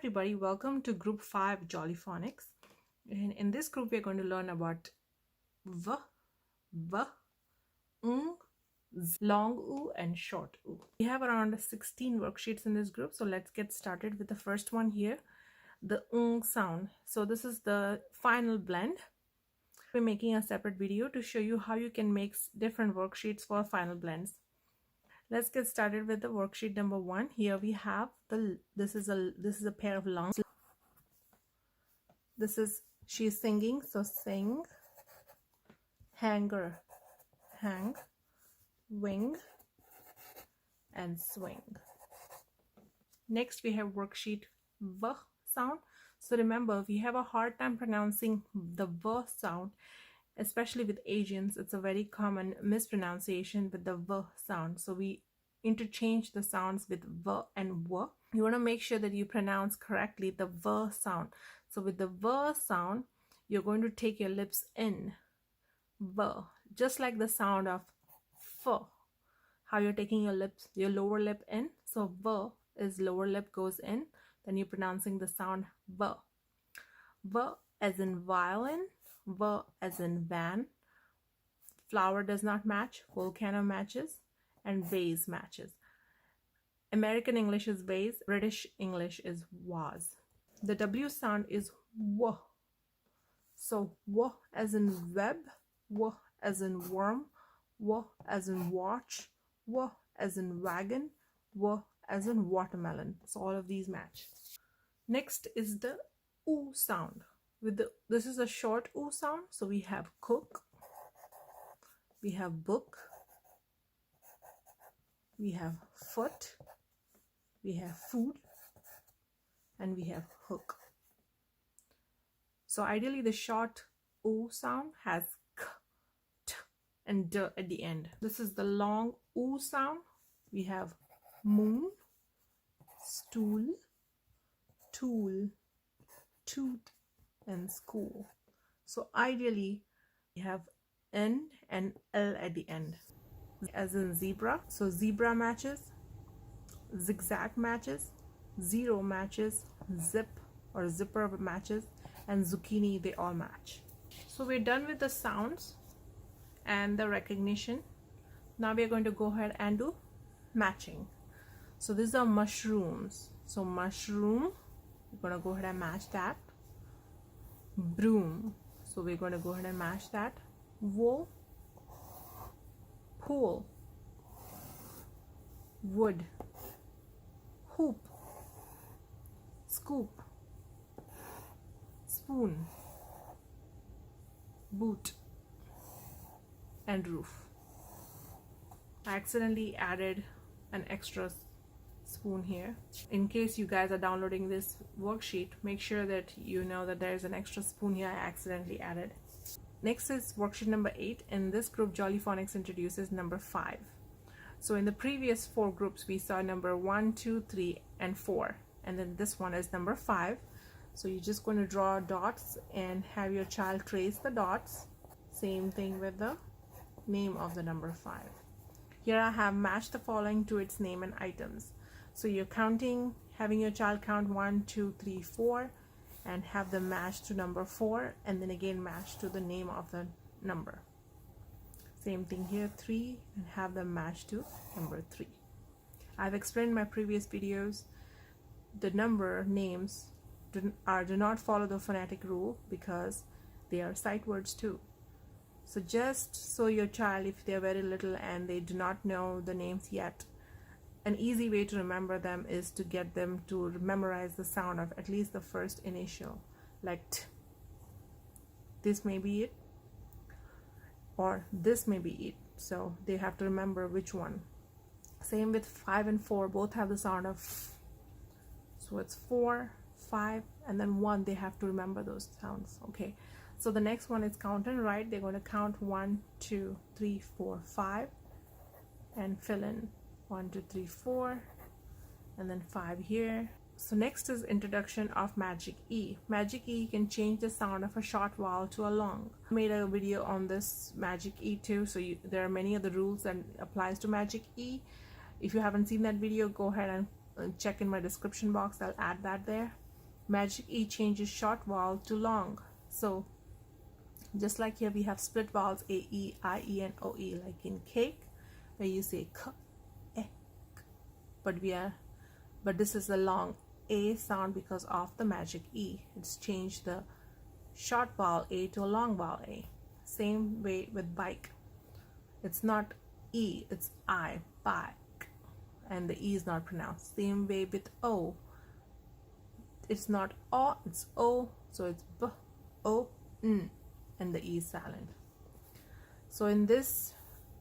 Everybody, welcome to Group 5 Jolly Phonics. And in this group, we're going to learn about V, V, long U, and short U. We have around 16 worksheets in this group, so let's get started with the first one here, the sound. So this is the final blend. We're making a separate video to show you how you can make different worksheets for final blends. Let's get started with the worksheet number 1. Here we have this is a pair of lungs. This is she's singing, so sing, hanger, hang, wing, and swing. Next we have worksheet V sound. So remember, we have a hard time pronouncing the V sound, especially with Asians. It's a very common mispronunciation with the V sound. So we interchange the sounds with V and W. You want to make sure that you pronounce correctly the V sound. So with the V sound, you're going to take your lips in, V, just like the sound of F. How you're taking your lower lip in. So V is lower lip goes in. Then you're pronouncing the sound V. V as in violin, V as in van, flower does not match, volcano matches, and vase matches. American English is vase, British English is was. The W sound is W. So W as in web, W as in worm, W as in watch, W as in wagon, W as in watermelon. So all of these match. Next is the U sound. This is a short U sound. So we have cook, we have book, we have foot, we have food, and we have hook. So ideally the short U sound has k, t, and d at the end. This is the long U sound. We have moon, stool, tool, tooth, and school. So ideally we have N and L at the end. As in zebra, so zebra matches, zigzag matches, zero matches, zip or zipper matches, and zucchini, they all match. So we're done with the sounds and the recognition. Now we're going to go ahead and do matching. So these are mushrooms. So mushroom, we're going to go ahead and match that. Broom, so we're going to go ahead and match that. Wool, pool, wood, hoop, scoop, spoon, boot, and roof. I accidentally added an extra spoon here. In case you guys are downloading this worksheet, make sure that you know that there is an extra spoon here I accidentally added. Next is worksheet number 8. In this group, Jolly Phonics introduces number 5. So in the previous 4 groups, we saw number 1, 2, 3, and 4. And then this one is number 5. So you're just going to draw dots and have your child trace the dots. Same thing with the name of the number 5. Here I have matched the following to its name and items. So you're counting, having your child count 1, 2, 3, 4, and have them match to number 4, and then again match to the name of the number. Same thing here, 3, and have them match to number 3. I've explained in my previous videos the number names do not follow the phonetic rule because they are sight words too. So just so your child, if they're very little and they do not know the names yet, an easy way to remember them is to get them to memorize the sound of at least the first initial, like T. This may be it, or this may be it. So they have to remember which one. Same with 5 and 4, both have the sound of F. So it's 4, 5, and then 1. They have to remember those sounds. Okay. So the next one is count and write. They're going to count 1, 2, 3, 4, 5, and fill in 1, 2, 3, 4, and then 5 here. So next is introduction of magic E. Magic E can change the sound of a short vowel to a long. I made a video on this magic E too, so there are many of the rules that applies to magic E. If you haven't seen that video, go ahead and check in my description box. I'll add that there. Magic E changes short vowel to long. So just like here we have split vowels A, E, I, E and O, E, like in cake where you say k, e, k. But this is a long A sound because of the magic E. It's changed the short vowel A to a long vowel A. Same way with bike. It's not E, it's I, bike, and the E is not pronounced. Same way with O. It's not O, it's O, so it's B, O, N, and the E is silent. So in this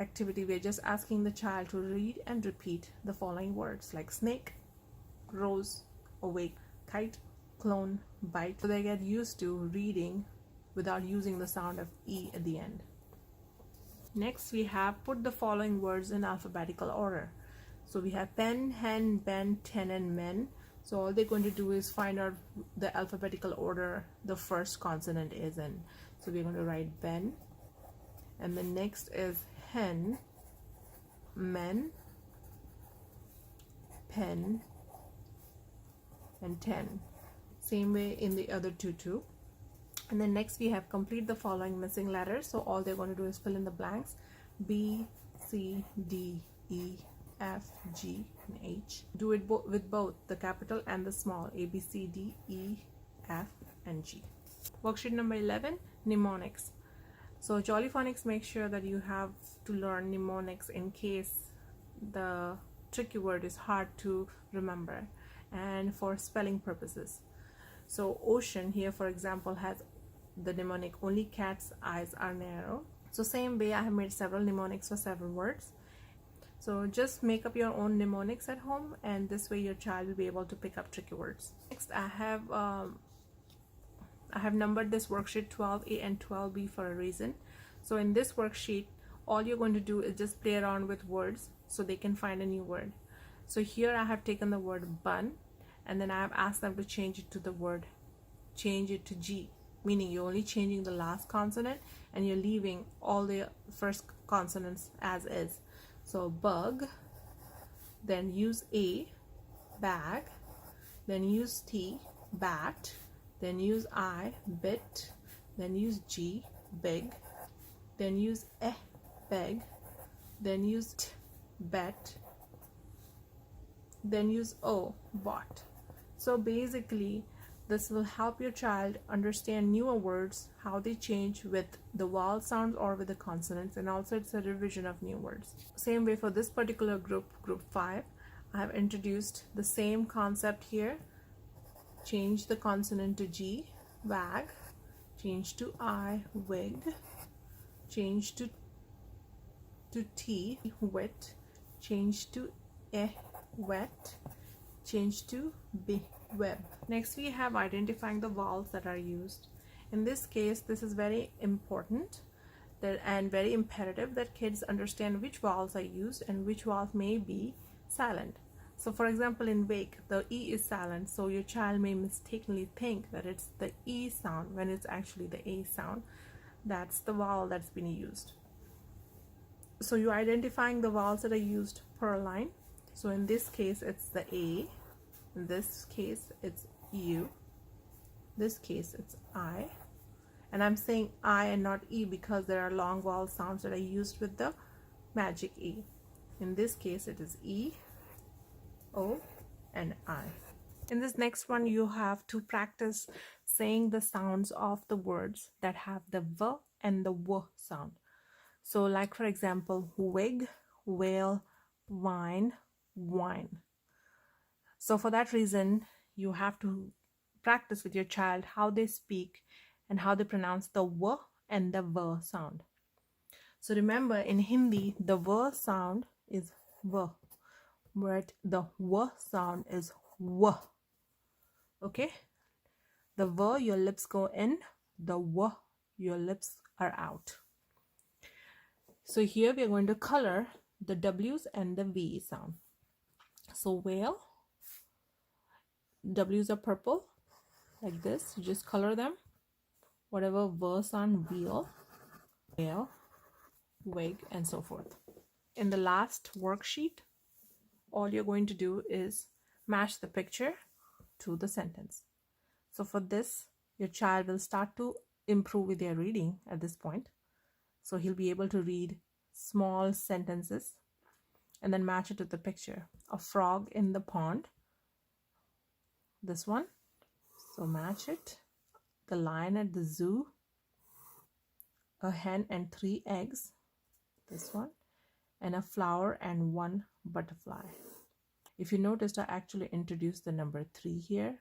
activity, we're just asking the child to read and repeat the following words like snake, rose, awake, kite, clone, bite, so they get used to reading without using the sound of E at the end. Next, we have put the following words in alphabetical order. So we have pen, hen, ben, ten, and men. So all they're going to do is find out the alphabetical order the first consonant is in. So we're going to write ben, and the next is hen, men, pen, and 10. Same way in the other two too. And then next we have complete the following missing letters. So all they're going to do is fill in the blanks: B, C, D, E, F, G, and H. Do it with both the capital and the small: A, B, C, D, E, F, and G. Worksheet number 11, mnemonics. So Jolly Phonics makes sure that you have to learn mnemonics in case the tricky word is hard to remember and for spelling purposes. So ocean here, for example, has the mnemonic only cat's eyes are narrow. So same way I have made several mnemonics for several words. So just make up your own mnemonics at home, and this way your child will be able to pick up tricky words. Next, I have numbered this worksheet 12A and 12B for a reason. So in this worksheet, all you're going to do is just play around with words so they can find a new word. So here I have taken the word bun, and then I have asked them to change it to G, meaning you're only changing the last consonant and you're leaving all the first consonants as is. So bug, then use A, bag, then use T, bat, then use I, bit, then use G, big, then use E, beg, then use T, bet, then use O, bot. So basically this will help your child understand newer words, how they change with the vowel sounds or with the consonants, and also it's a revision of new words. Same way for this particular group 5, I have introduced the same concept here. Change the consonant to G, wag, change to I, wig, change to T, wit, change to E, wet, change to B, web. Next we have identifying the vowels that are used. In this case, this is very important and very imperative that kids understand which vowels are used and which vowels may be silent. So for example, in wake, the E is silent, so your child may mistakenly think that it's the E sound when it's actually the A sound. That's the vowel that's been used. So you're identifying the vowels that are used per line. So in this case, it's the A. In this case, it's U. This case, it's I. And I'm saying I and not E because there are long vowel sounds that are used with the magic E. In this case, it is E, O, and I. In this next one, you have to practice saying the sounds of the words that have the V and the W sound. So like for example, wig, whale, wine, wine. So for that reason, you have to practice with your child how they speak and how they pronounce the W and the V sound. So remember, in Hindi, the V sound is V, but the W sound is W. Okay? The V, your lips go in. The W, your lips are out. So here we are going to color the W's and the V sound. So whale, W's are purple, like this. You just color them. Whatever V sound, wheel, whale, wig, and so forth. In the last worksheet, all you're going to do is match the picture to the sentence. So for this, your child will start to improve with their reading at this point. So he'll be able to read small sentences and then match it to the picture. A frog in the pond, this one, so match it. The lion at the zoo, a hen and 3 eggs, this one, and a flower and 1 butterfly. If you noticed, I actually introduced the number 3 here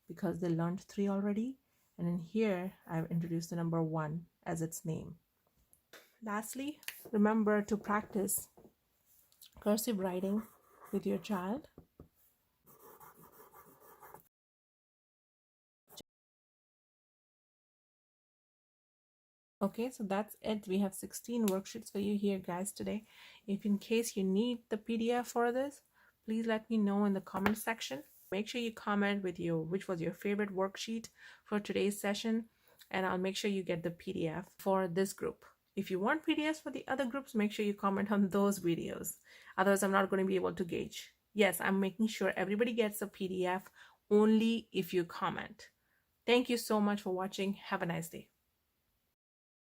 because they learned 3 already, and in here I've introduced the number 1 as its name. Lastly, remember to practice cursive writing with your child. Okay, so that's it. We have 16 worksheets for you here, guys, today. If in case you need the PDF for this, please let me know in the comment section. Make sure you comment with which was your favorite worksheet for today's session, and I'll make sure you get the PDF for this group. If you want PDFs for the other groups, make sure you comment on those videos. Otherwise, I'm not going to be able to gauge. Yes, I'm making sure everybody gets a PDF only if you comment. Thank you so much for watching. Have a nice day.